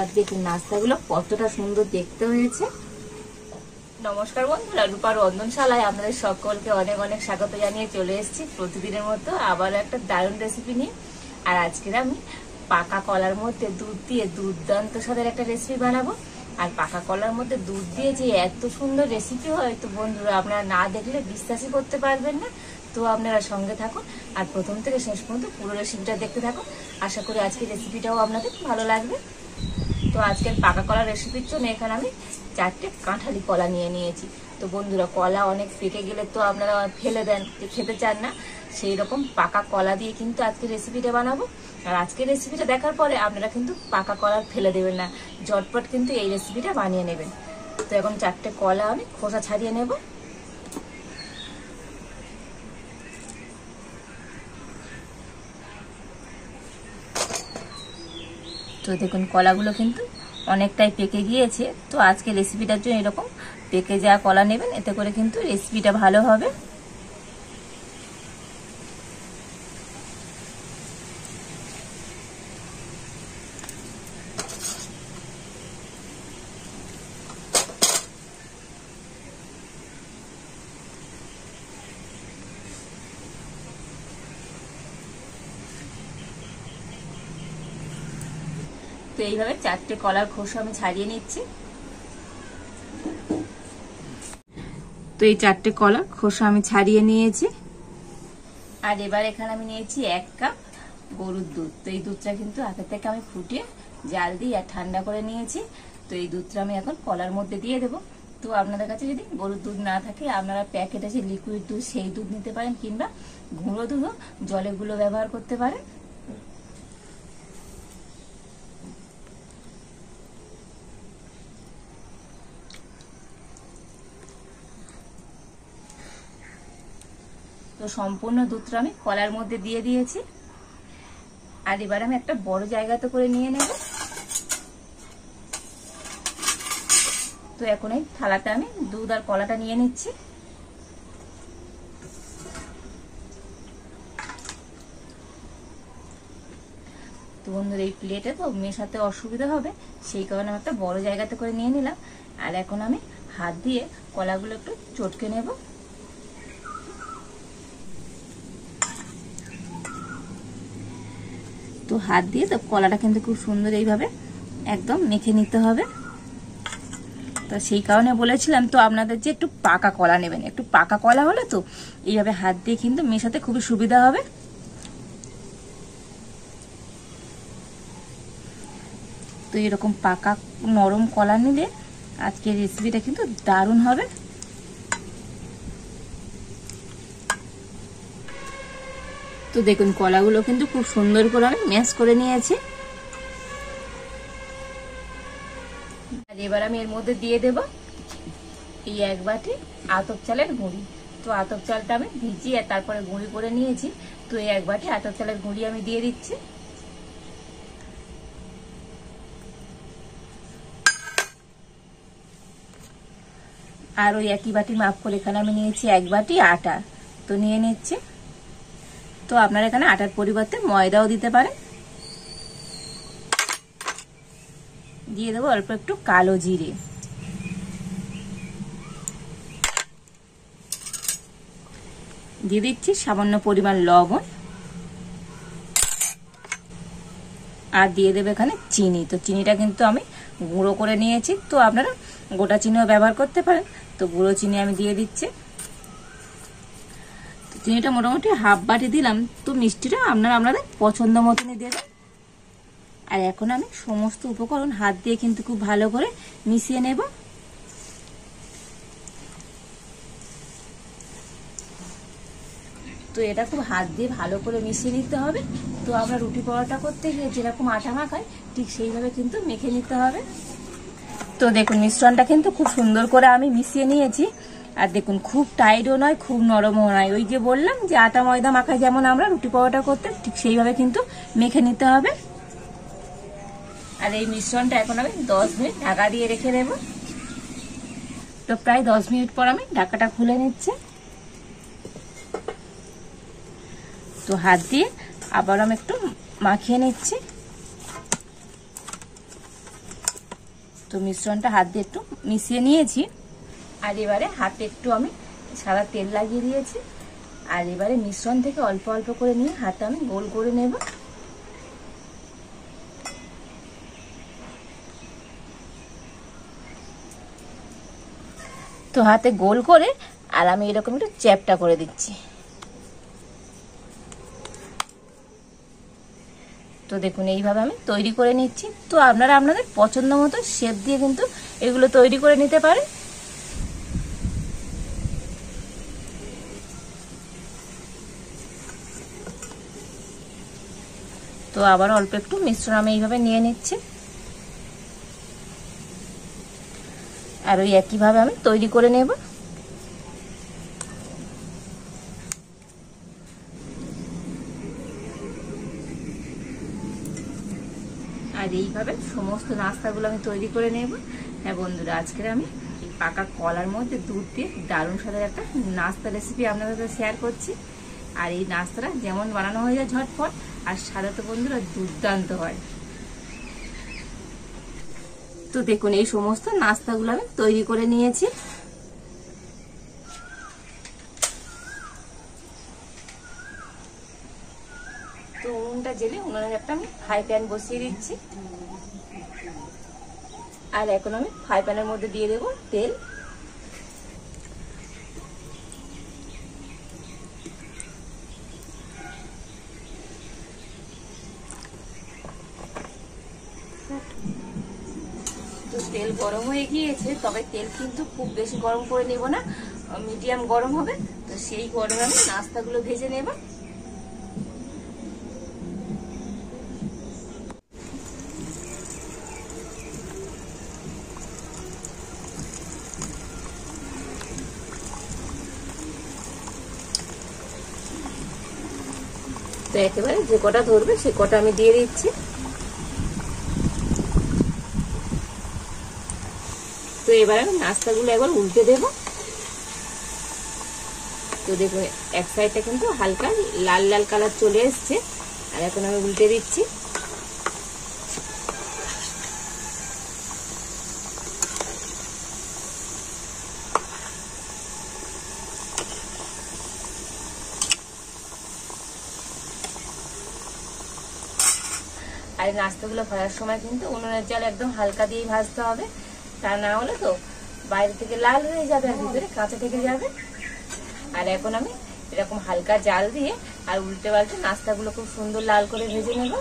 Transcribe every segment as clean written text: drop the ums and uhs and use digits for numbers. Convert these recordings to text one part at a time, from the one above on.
আর দেখুন নাস্তাগুলো কতটা সুন্দর দেখতে হয়েছে। নমস্কার বন্ধুরা, রূপার রন্ধনশালায় আপনাদের সকলকে অনেক অনেক স্বাগত জানিয়ে চলে এসেছি প্রতিদিনের মতো আবার একটা দারুণ রেসিপি নিয়ে। আর আজকের আমি পাকা কলার মধ্যে দুধ দিয়ে দুর্দান্ত স্বাদের একটা রেসিপি বানাবো। আর পাকা কলার মধ্যে দুধ দিয়ে যে এত সুন্দর রেসিপি হয়, তো বন্ধুরা আপনারা না দেখলে বিশ্বাসই করতে পারবেন না। তো আপনারা সঙ্গে থাকুন আর প্রথম থেকে শেষ পর্যন্ত পুরো রেসিপিটা দেখতে থাকুন। আশা করি আজকের রেসিপিটাও আপনাদের ভালো লাগবে। তো আজকের পাকা কলা রেসিপির জন্য এখানে আমি 4টে কাঁঠালি কলা নিয়ে নিয়েছি। তো বন্ধুরা, কলা অনেক পেকে গেলে তো আপনারা ফেলে দেন, খেতে চান না, সেই রকম পাকা কলা দিয়ে কিন্তু আজকে রেসিপিটা বানাবো। আর আজকের রেসিপিটা দেখার পরে আপনারা কিন্তু পাকা কলা ফেলে দেবেন না, ঝটপট কিন্তু এই রেসিপিটা বানিয়ে নেবেন। তো এখন 4টে কলা আমি খোসা ছাড়িয়ে নেব। তো দেখুন কলাগুলো কিন্তু অনেকটাই পেকে গিয়েছে। তো আজকে রেসিপিটার জন্য এরকম পেকে যাওয়া কলা নেবেন, এতে করে কিন্তু রেসিপিটা ভালো হবে। তো এইভাবে 4টে কলার খোসা আমি ছাড়িয়ে নিচ্ছি। তো এই 4টে কলার খোসা আমি ছাড়িয়ে নিয়েছি। আর এবার এখানে আমি নিয়েছি 1 কাপ গরুর দুধ। তো এই দুধটা কিন্তু আগে থেকে আমি ফুটিয়ে জাল দিয়ে আর ঠান্ডা করে নিয়েছি। তো এই দুধটা আমি এখন কলার মধ্যে দিয়ে দেবো। তো আপনাদের কাছে যদি গরুর দুধ না থাকে আপনারা প্যাকেট আছে লিকুইড দুধ, সেই দুধ নিতে পারেন, কিংবা গুঁড়ো দুধও জলে গুলো ব্যবহার করতে পারেন। তো সম্পূর্ণ দুধটা আমি কলার মধ্যে দিয়ে দিয়েছি। আর এবার আমি একটা বড় জায়গাতে করে নিয়ে নেব। তো এখন এই থালাতে আমি দুধ আর কলাটা নিয়ে নিচ্ছি। তো বন্ধুরা, এই প্লেটে তো মেশাতে অসুবিধা হবে, সেই কারণে আমি একটা বড় জায়গাতে করে নিয়ে নিলাম। আর এখন আমি হাত দিয়ে কলাগুলো একটু চটকে নেব। তো হাত দিয়ে তো কলাটা কিন্তু খুব সুন্দর এইভাবে একদম মেখে নিতে হবে। তো সেই কারণে বলেছিলাম তো আপনাদের যে একটু পাকা কলা নেবেন, একটু পাকা কলা হলে তো এইভাবে হাত দিয়ে কিন্তু মেশাতে খুবই সুবিধা হবে। তো এরকম পাকা নরম কলা নিলে আজকের রেসিপিটা কিন্তু দারুণ হবে। তো দেখুন কলাগুলো কিন্তু খুব সুন্দর করে আমি ম্যাশ করে নিয়েছি। আর এবার আমি এর মধ্যে দিয়ে দেব এই 1 বাটি আতপ চালের গুঁড়ি। তো আতপ চালটা আমি ভিজিয়ে তারপরে গুঁড়ি করে নিয়েছি। তো এই 1 বাটি আতপ চালের গুঁড়ি আমি দিয়ে দিচ্ছি। আর ওই একই বাটি মাপ করে এখানে আমি নিয়েছি 1 বাটি আটা। তো নিয়ে নিচ্ছি। তো আপনারা এখানে আটার পরিবর্তে ময়দাও দিতে পারেন। দিয়ে দেবো অল্প একটু কালো জিরে। দিয়ে দিচ্ছি সামান্য পরিমাণ লবণ। আর দিয়ে দেবে এখানে চিনি। তো চিনিটা কিন্তু আমি গুঁড়ো করে নিয়েছি, তো আপনারা গোটা চিনিও ব্যবহার করতে পারেন। তো গুঁড়ো চিনি আমি দিয়ে দিচ্ছি। চিনিটা মোটামুটি হাফ বাটি দিলাম। তো মিষ্টিটা আপনারা আপনাদের পছন্দ মতনই দেবেন। আর এখন আমি সমস্ত উপকরণ হাত দিয়ে কিন্তু খুব ভালো করে মিশিয়ে নেব। তো এটা খুব হাত দিয়ে ভালো করে মিশিয়ে নিতে হবে। তো আমরা রুটি পরোটা করতে গিয়ে যেরকম আটা মাখাই ঠিক সেইভাবে কিন্তু মেখে নিতে হবে। তো দেখুন মিশ্রণটা কিন্তু খুব সুন্দর করে আমি মিশিয়ে নিয়েছি। আর দেখুন খুব টাইটও নয়, খুব নরমও নয়। ওই যে বললাম যে আটা ময়দা মাখাই যেমন আমরা রুটি পরোটা করতে, ঠিক সেইভাবে কিন্তু মেখে নিতে হবে। আর এই মিশ্রণটা এখন আমি 10 মিনিট ঢাকা দিয়ে রেখে দেব। তো প্রায় 10 মিনিট পর আমি ঢাকাটা খুলে নিচ্ছি। তো হাত দিয়ে আবার আমি একটু মাখিয়ে নিচ্ছি। তো মিশ্রণটা হাত দিয়ে একটু মিশিয়ে নিয়েছি। আর এবারে হাতে একটু আমি সাদা তেল লাগিয়ে দিয়েছি। আর এবারে মিশ্রণ থেকে অল্প অল্প করে নিয়ে হাতটা আমি গোল করে নেব। তো হাতে গোল করে আর আমি এরকম একটু চ্যাপটা করে দিচ্ছি। তো দেখুন এইভাবে আমি তৈরি করে নিচ্ছি। তো আপনারা আপনাদের পছন্দ মতো শেপ দিয়ে কিন্তু এগুলো তৈরি করে নিতে পারেন। তো আবার অল্প একটু মিশ্রণ আমি এইভাবে নিয়ে নিচ্ছি। আর ওই একইভাবে আমি তৈরি করে নেব। আর এইভাবে সমস্ত নাস্তাগুলো আমি তৈরি করে নেব। হ্যাঁ বন্ধুরা, আজকের আমি এই পাকা কলার মধ্যে দুধ দিয়ে দারুণ স্বাদের একটা নাস্তা রেসিপি আপনাদের সাথে শেয়ার করছি। আর এই নাস্তাটা যেমন বানানো হয়ে যায় ঝটপট, আর স্বাদে তো বন্ধুরা দুর্দান্ত হয়। তো দেখুন এই সমস্ত নাস্তাগুলো আমি তৈরি করে নিয়েছি। তো উনুনটা জেলে উনুনের একটা আমি ফ্রাই প্যান বসিয়ে দিচ্ছি। আর এখন আমি ফ্রাই প্যানের মধ্যে দিয়ে দেবো তেল। তো তেল গরম হয়ে গিয়েছে, তবে তেল কিন্তু খুব বেশি গরম করে নেব না, মিডিয়াম গরম হবে। তো সেই গরমে আমি নাস্তাগুলো ভেজে নেব। তো একেবারে যে কটা ধরবে সে কটা আমি দিয়ে দিচ্ছি। তো এবার আমি নাস্তাগুলো একবার উল্টে দেব। তো দেখুন এক সাইডটা কিন্তু হালকা লাল লাল কালার চলে এসছে। আর এখন আমি উল্টে দিচ্ছি। আর এই নাস্তাগুলো ভাজার সময় কিন্তু উনুনের জাল একদম হালকা দিয়েই ভাজতে হবে, তা না হলে তো বাইরে থেকে লাল হয়ে যাবে আর ভিতরে কাঁচা থেকে যাবে। আর এখন আমি এরকম হালকা জাল দিয়ে আর উল্টে পাল্টে নাস্তাগুলো খুব সুন্দর লাল করে ভেজে নেব।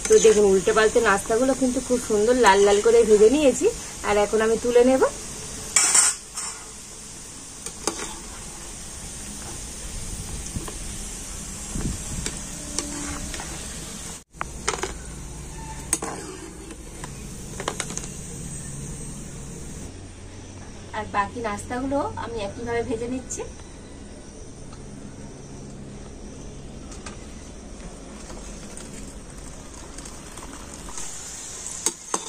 তো দেখুন উল্টে পাল্টে নাস্তাগুলো কিন্তু খুব সুন্দর লাল লাল করে ভেজে নিয়েছি। আর এখন আমি তুলে নেব। আর বাকি নাস্তাগুলো আমি একইভাবে ভেজে নিচ্ছি।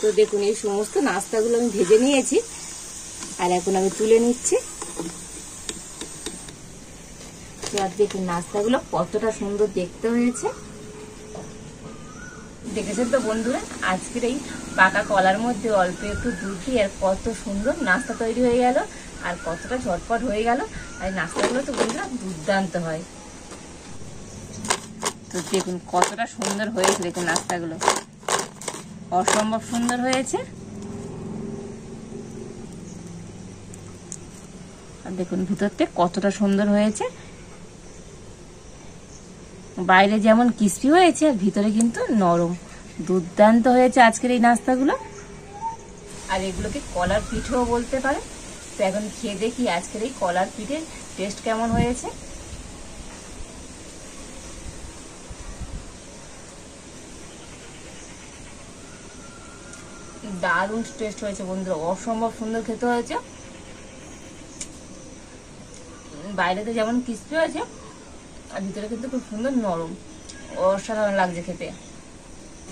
তো দেখুন এই সমস্ত নাস্তাগুলো আমি ভেজে নিয়েছি। আর এখন আমি তুলে নিচ্ছি। আর দেখুন নাস্তাগুলো কতটা সুন্দর দেখতে হয়েছে। দেখেছেন তো বন্ধুরা, আজকের এই পাকা কলার মধ্যে অল্প একটু দুধ দিয়ে আর কত সুন্দর নাস্তা তৈরি হয়ে গেল, আর কতটা ঝটপট হয়ে গেল। আর নাস্তাগুলো তো বন্ধুরা দুর্দান্ত হয়। তো দেখুন কতটা সুন্দর হয়েছে, দেখুন নাস্তাগুলো অসম্ভব সুন্দর হয়েছে। আর দেখুন ভিতরতে কতটা সুন্দর হয়েছে, বাইরে যেমন ক্রিস্পি হয়েছে আর ভিতরে কিন্তু নরম, দুর্দান্ত হয়েছে আজকের এই নাস্তাগুলো। আর এগুলোকে কলার পিঠেও বলতে পারে। তো এখন খেয়ে দেখি আজকের এই কলার পিঠের টেস্ট কেমন হয়েছে। দারুণ টেস্ট হয়েছে বন্ধুরা, অসম্ভব সুন্দর খেতে হয়েছে। বাইরেতে যেমন ক্রিস্পি হয়েছে আর ভিতরে কিন্তু খুব সুন্দর নরম, অসাধারণ লাগছে খেতে।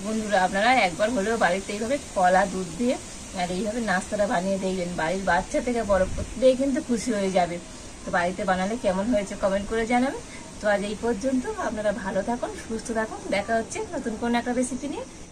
বন্ধুরা আপনারা একবার হলেও বাড়িতে এইভাবে কলা দুধ দিয়ে আর এইভাবে নাস্তাটা বানিয়ে দেখবেন, বাড়ির বাচ্চা থেকে বড় প্রত্যেকেই কিন্তু খুশি হয়ে যাবে। তো বাড়িতে বানালে কেমন হয়েছে কমেন্ট করে জানাবেন। তো আজ এই পর্যন্ত, আপনারা ভালো থাকুন, সুস্থ থাকুন, দেখা হচ্ছে নতুন কোনো একটা রেসিপি নিয়ে।